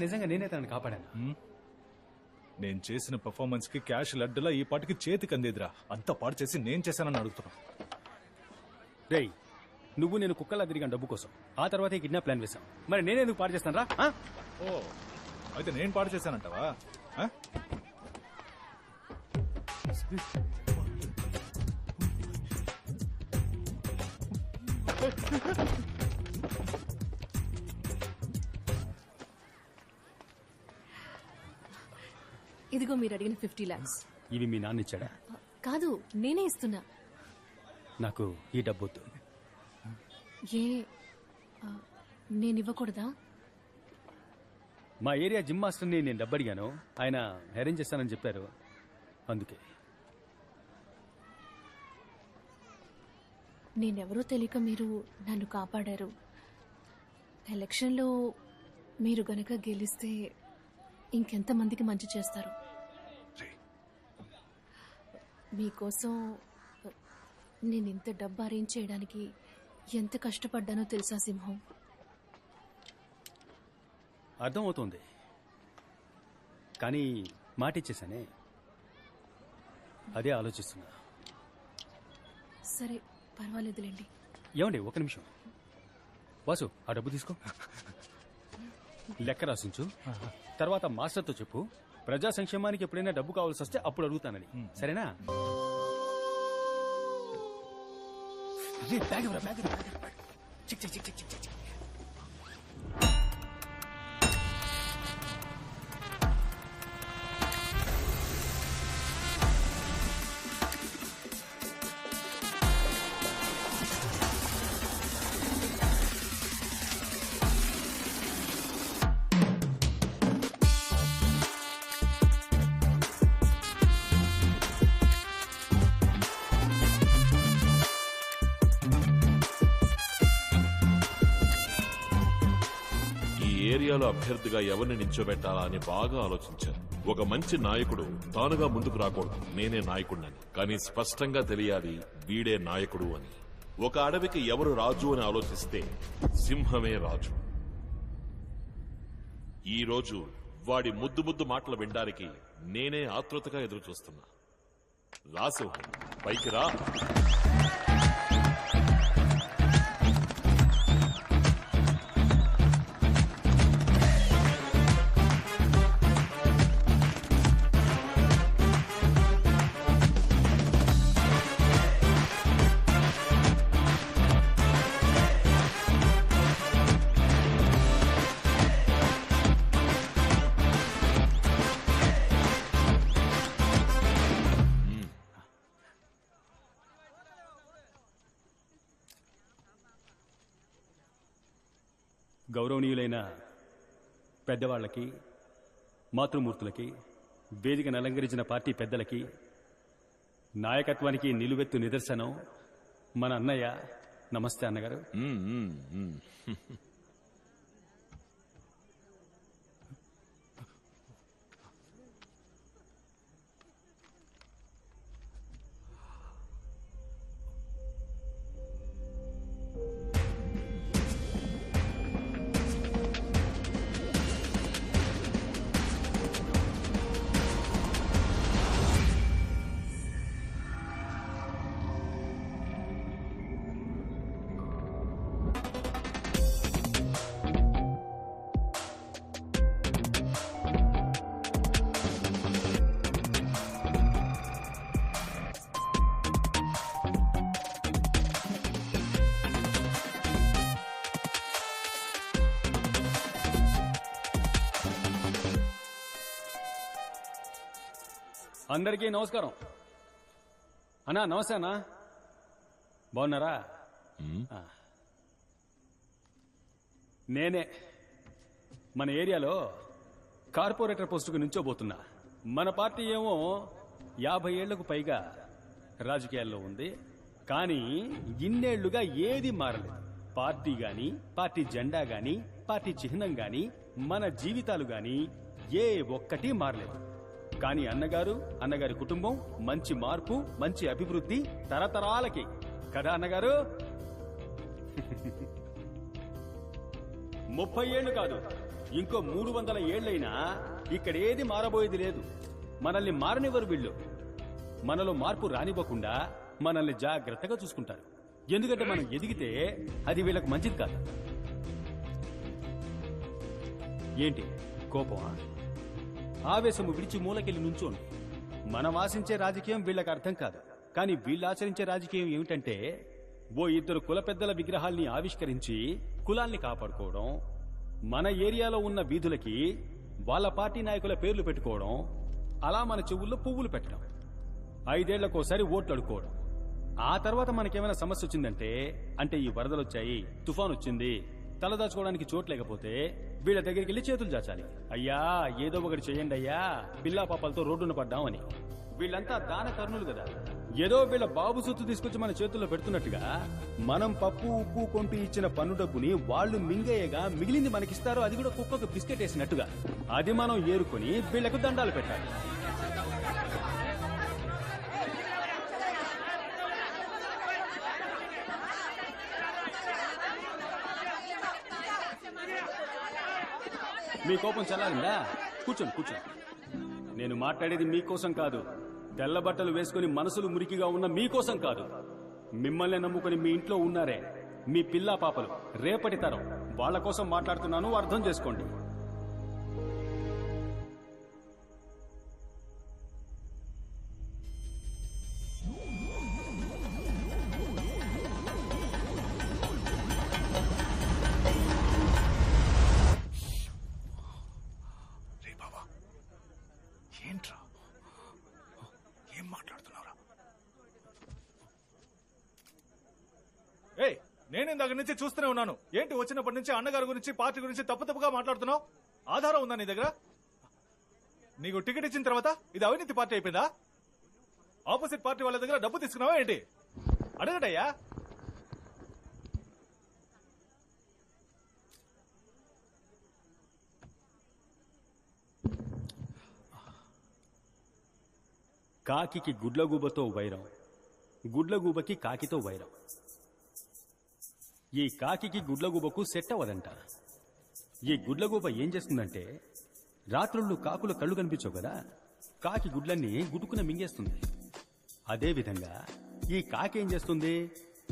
నిజంగా నేనే తనని కాపాడాను. నేను చేసిన పర్ఫార్మెన్స్ కి క్యాష్ లడ్డులా ఈ పాటికి చేతికి అందేదిరా. అంతా పాడు చేసి నేను చేశానని అడుగుతున్నా. రేయ్, నువ్వు నేను కుక్కలా తిరిగాను డబ్బు కోసం. ఆ తర్వాత ఈ కిడ్నాప్ ప్లాన్ వేశాం. మరి నేనేందుకు పాడు చేస్తాను రా? ఓ, అయితే నేను పాడు చేశానంటావా? ఇదిగో మీరు అడిగిన 50 lakhs. ఇవి మీ నాన్న ఇచ్చాడా? కాదు, నేనే ఇస్తున్నా. నాకు ఈ డబ్బొద్దు. ఏ నేను ఇవ్వకూడదా? మా ఏరియా జిమ్ మాస్టర్ని నేను డబ్బు అడిగాను. ఆయన అరేంజ్ చేస్తానని చెప్పారు. అందుకే. నేనెవరో తెలియక మీరు నన్ను కాపాడారు. ఎలక్షన్లో మీరు గనక గెలిస్తే ఇంకెంతమందికి మంచి చేస్తారు. మీకోసం నేను ఇంత డబ్బు అరేంజ్ చేయడానికి ఎంత కష్టపడ్డానో తెలుసా సింహం? అర్థమవుతోంది, కానీ మాట ఇచ్చేసానే, అదే ఆలోచిస్తున్నా. సరే, పర్వాలేదులేండి. ఏమండి, ఒక నిమిషం. వాసు, ఆ డబ్బు తీసుకో, లెక్క రాసించు. తర్వాత మాస్టర్తో చెప్పు, ప్రజా సంక్షేమానికి ఎప్పుడైనా డబ్బు కావాల్సి వస్తే అప్పుడు అడుగుతానని. సరేనా? ఏరియాలో అభ్యర్థిగా ఎవరిని నించోబెట్టాలా అని బాగా ఆలోచించారు. ఒక మంచి నాయకుడు తానుగా ముందుకు రాకూడదు, నేనే నాయకుడినని, కానీ స్పష్టంగా తెలియాలి వీడే నాయకుడు అని. ఒక అడవికి ఎవరు రాజు అని ఆలోచిస్తే సింహమే రాజు. ఈ రోజు వాడి ముద్దు ముద్దు మాటలు వినడానికి నేనే ఆతృతగా ఎదురు చూస్తున్నా. రా సింహం, పైకి రా. గౌరవనీయులైన పెద్దవాళ్లకి, మాతృమూర్తులకి, వేదికను అలంకరించిన పార్టీ పెద్దలకి, నాయకత్వానికి నిలువెత్తు నిదర్శనం మన అన్నయ్య. నమస్తే అన్నగారు. అందరికీ నమస్కారం. అన్నా నమస్తే అన్నా, బాగున్నారా? నేనే మన ఏరియాలో కార్పొరేటర్ పోస్టుకు నుంచోబోతున్నా. మన పార్టీ ఏమో 50 ఏళ్లకు పైగా రాజకీయాల్లో ఉంది, కానీ ఇన్నేళ్లుగా ఏది మారలేదు. పార్టీ గాని, పార్టీ జెండా గాని, పార్టీ చిహ్నం గాని, మన జీవితాలు గాని ఏ ఒక్కటి మారలేదు. కానీ అన్నగారి కుటుంబం మంచి మార్పు, మంచి అభివృద్ధి తరతరాలకి కదా అన్నగారు? 30 ఏళ్లు కాదు, ఇంకో 300 ఏళ్లైనా ఇక్కడేది మారబోయేది లేదు. మనల్ని మారనివ్వరు వీళ్ళు. మనలో మార్పు రానివ్వకుండా మనల్ని జాగ్రత్తగా చూసుకుంటారు. ఎందుకంటే మనం ఎదిగితే అది వీళ్ళకు మంచిది కాదు. ఏంటి కోపమా? ఆవేశము విడిచి మూలకెళ్ళి నుంచోండి. మనం ఆశించే రాజకీయం వీళ్ళకి అర్థం కాదు. కానీ వీళ్ళు ఆచరించే రాజకీయం ఏమిటంటే ఓ 2 కుల పెద్దల విగ్రహాల్ని ఆవిష్కరించి కులాల్ని కాపాడుకోవడం, మన ఏరియాలో ఉన్న వీధులకి వాళ్ళ పార్టీ నాయకుల పేర్లు పెట్టుకోవడం, అలా మన చెవుల్లో పువ్వులు పెట్టడం, 5 ఏళ్లకోసారి ఓట్లు అడుకోవడం. ఆ తర్వాత మనకేమైనా సమస్య వచ్చిందంటే, అంటే ఈ వరదలొచ్చాయి, తుఫాన్ వచ్చింది, తలదాచుకోవడానికి చోటు లేకపోతే వీళ్ళ దగ్గరికి వెళ్ళి చేతులు చాచాలి. అయ్యా ఏదో ఒకటి చేయండి అయ్యా, పిల్లా పాపలతో రోడ్డున పడ్డామని. వీళ్ళంతా దాన కర్ణులు కదా. ఏదో వీళ్ళ బాబు సొత్తు తీసుకొచ్చి మన చేతుల్లో పెడుతున్నట్టుగా మనం పప్పు ఉప్పు కొంటూ ఇచ్చిన పన్ను డబ్బుని వాళ్ళు మింగేయగా మిగిలింది మనకిస్తారు. అది కూడా కుక్కకు బిస్కెట్ వేసినట్టుగా. అది మనం ఏరుకొని వీళ్లకు దండాలు పెట్టాలి. మీ కోపం చల్లారిందా? కూర్చోండి కూర్చోండి. నేను మాట్లాడేది మీకోసం కాదు. తెల్ల బట్టలు వేసుకుని మనసులు మురికిగా ఉన్న మీకోసం కాదు. మిమ్మల్ని నమ్ముకుని మీ ఇంట్లో ఉన్నారే మీ పిల్లా పాపలు, రేపటి తరం, వాళ్ల కోసం మాట్లాడుతున్నాను. అర్థం చేసుకోండి. ఏంట్రా ఏం మాట్లాడుతున్నావురా? నేను ఇందాక నుంచి చూస్తూనే ఉన్నాను. ఏంటి వచ్చినప్పటి నుంచి అన్నగారి గురించి పార్టీ గురించి తప్పుగా మాట్లాడుతున్నావు? ఆధారం ఉందా నీ దగ్గర? నీకు టికెట్ ఇచ్చిన తర్వాత ఇది అవినీతి పార్టీ అయిపోయిందా? ఆపోజిట్ పార్టీ వాళ్ళ దగ్గర డబ్బు తీసుకున్నావా ఏంటి? అడగటయ్యా. కాకికి గుడ్లగూబతో వైరం, గుడ్లగూబకి కాకితో వైరం. ఈ కాకికి గుడ్లగూబకు సెట్ అవ్వదంట. ఈ గుడ్లగూబ ఏం చేస్తుందంటే, రాత్రుళ్ళు కాకుల కళ్ళు కనిపించవు కదా, కాకి గుడ్లన్నీ గుడుకున మింగేస్తుంది. అదేవిధంగా ఈ కాకి ఏం చేస్తుంది,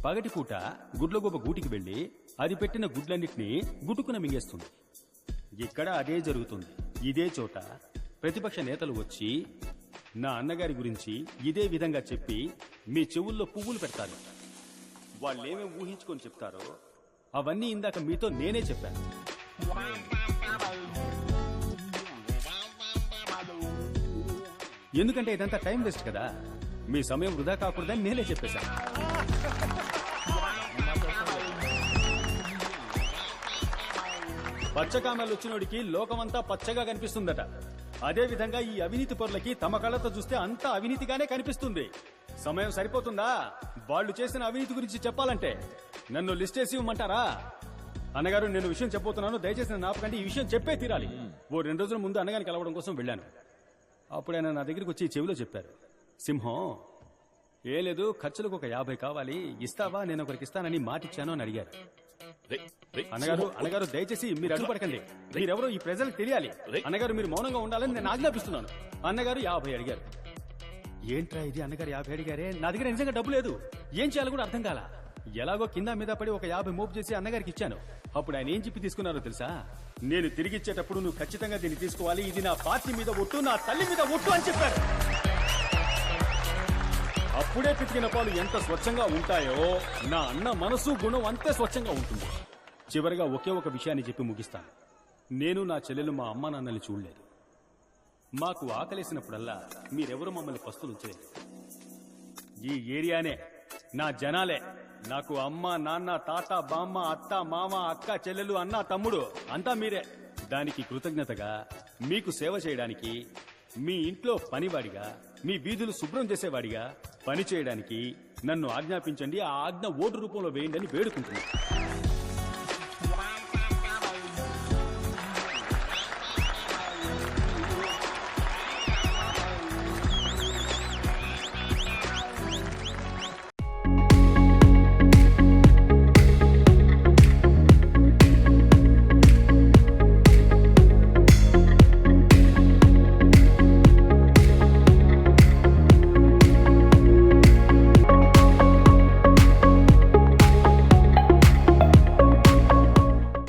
పగటిపూట గుడ్లగూబ గూటికి వెళ్లి అది పెట్టిన గుడ్లన్నిటినీ గుడుకున మింగేస్తుంది. ఇక్కడ అదే జరుగుతుంది. ఇదే చోట ప్రతిపక్ష నేతలు వచ్చి నా అన్నగారి గురించి ఇదే విధంగా చెప్పి మీ చెవుల్లో పువ్వులు పెడతారు. వాళ్ళేమేం ఊహించుకొని చెప్తారో అవన్నీ ఇందాక మీతో నేనే చెప్పాను. ఎందుకంటే ఇదంతా టైం వేస్ట్ కదా, మీ సమయం వృధా కాకూడదని నేనే చెప్పేశాను. పచ్చకామెలు వచ్చినోడికి లోకమంతా పచ్చగా కనిపిస్తుందట. అదే విధంగా ఈ అవినీతి పరులకి తమ కళ్ళతో చూస్తే అంతా అవినీతిగానే కనిపిస్తుంది. సమయం సరిపోతుందా వాళ్ళు చేసిన అవినీతి గురించి చెప్పాలంటే? నన్ను లిస్ట్ చేసి ఇవ్వమంటారా? అన్నగారు, నేను విషయం చెప్పబోతున్నాను, దయచేసి నాపకండి, ఈ విషయం చెప్పే తీరాలి. ఓ 2 రోజుల ముందు అన్నగారిని కలవడం కోసం వెళ్ళాను. అప్పుడు ఆయన నా దగ్గరికి వచ్చి చెవిలో చెప్పారు, సింహం ఏ లేదు, ఖర్చులకు ఒక 50 కావాలి, ఇస్తావా? నేను ఒకరికి ఇస్తానని మాటిచ్చాను అని అడిగారు. అన్నగారు దయచేసి మీరు అడ్డుపడకండి, మీరెవరో ఈ ప్రజలకు తెలియాలి. అన్నగారు మీరు మౌనంగా ఉండాలని నేను ఆజ్ఞాపిస్తున్నాను. అన్నగారు 50 అడిగారు. ఏంట్రా ఇది, అన్నగారు 50 అడిగారే, నా దగ్గర నిజంగా డబ్బు లేదు, ఏం చేయాలో కూడా అర్థం కాల. ఎలాగో కింద మీద పడి ఒక 50 మోపు చేసి అన్నగారికి ఇచ్చాను. అప్పుడు ఆయన ఏం చెప్పి తీసుకున్నారో తెలుసా? నేను తిరిగిచ్చేటప్పుడు నువ్వు ఖచ్చితంగా దీన్ని తీసుకోవాలి, ఇది నా పార్టీ మీద ఒట్టు, నా తల్లి మీద ఒట్టు అని చెప్పారు. అప్పుడే పితికిన పాలు ఎంత స్వచ్ఛంగా ఉంటాయో నా అన్న మనసు గుణం అంతే స్వచ్ఛంగా ఉంటుంది. చివరిగా ఒకే ఒక విషయాన్ని చెప్పి ముగిస్తాను. నేను నా చెల్లెలు మా అమ్మ నాన్నల్ని చూడలేదు. మాకు ఆకలేసినప్పుడల్లా మీరెవరు మమ్మల్ని పస్తులుంచలేదు. ఈ ఏరియానే, నా జనాలే నాకు అమ్మ నాన్న తాత బామ్మ అత్త మామ అక్క చెల్లెలు అన్న తమ్ముడు అంతా మీరే. దానికి కృతజ్ఞతగా మీకు సేవ చేయడానికి, మీ ఇంట్లో పనివాడిగా, మీ వీధులు శుభ్రం చేసేవాడిగా పని చేయడానికి నన్ను ఆజ్ఞాపించండి. ఆ ఆజ్ఞ ఓటు రూపంలో వేయండి అని వేడుకుంటున్నాను.